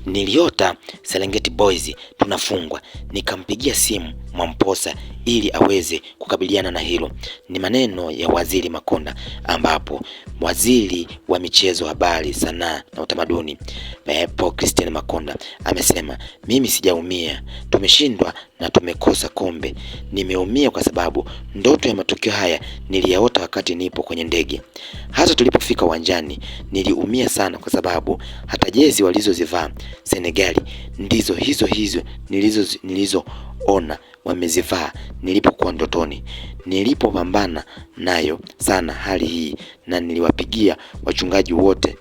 Niliota Serengeti Boys tunafungwa, nikampigia simu Mwamposa ili aweze kukabiliana na hilo. Ni maneno ya Waziri Makonda, ambapo waziri wa michezo, habari, sanaa na utamaduni Paul Christian Makonda amesema, mimi sijaumia, tumeshindwa na tumekosa kombe. Nimeumia kwa sababu ndoto ya matukio haya niliyaota wakati nipo kwenye ndege. Hata tulipofika uwanjani niliumia sana, kwa sababu hata jezi walizozivaa Senegali ndizo hizo nilizoona wamezivaa nilipokuwa ndotoni. Nilipopambana nayo sana hali hii, na niliwapigia wachungaji wote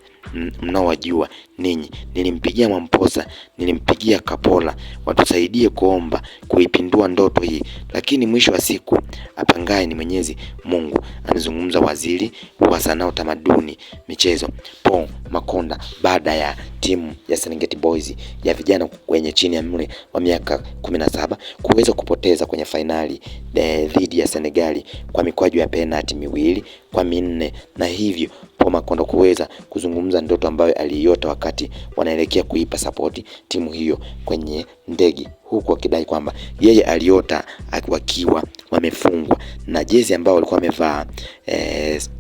mnaowajua ninyi, nilimpigia Mwamposa, nilimpigia Kapola watusaidie kuomba kuipindua ndoto hii, lakini mwisho wa siku apangaye ni Mwenyezi Mungu, amezungumza waziri wa sanaa, utamaduni, michezo Paul Makonda baada ya timu ya Serengeti Boys ya vijana kwenye chini ya umri wa miaka 17 kuweza kupoteza kwenye fainali dhidi ya Senegali kwa mikwaju ya penalti 2-4, na hivyo Paul Makonda kuweza kuzungumza ndoto ambayo aliiota wakati wanaelekea kuipa support timu hiyo kwenye ndege, huku akidai kwamba yeye aliota wakiwa wamefungwa na jezi ambayo walikuwa wamevaa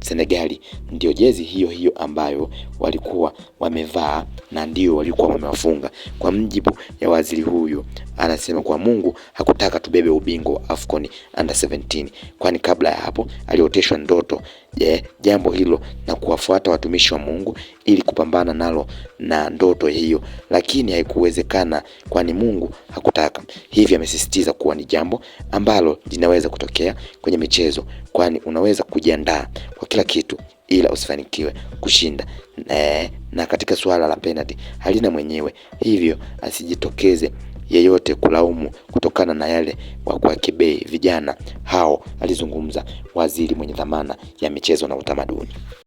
Senegali ndio jezi hiyo ambayo walikuwa wamevaa na ndio walikuwa wamewafunga. Kwa mjibu ya waziri huyu, anasema kwa Mungu hakutaka tubebe ubingwa wa AFCON Under 17, kwani kabla ya hapo alioteshwa ndoto jambo hilo na kuwafuata watumishi wa Mungu ili kupambana nalo na ndoto hiyo, lakini haikuwezekana kwani Mungu hakutaka. Hivi amesisitiza kuwa ni jambo ambalo linaweza kutokea kwenye michezo, kwani unaweza kujiandaa kwa kila kitu ila usifanikiwe kushinda. Na katika suala la penalty halina mwenyewe, hivyo asijitokeze yeyote kulaumu kutokana na yale wa kwa kibei vijana hao, alizungumza waziri mwenye dhamana ya michezo na utamaduni.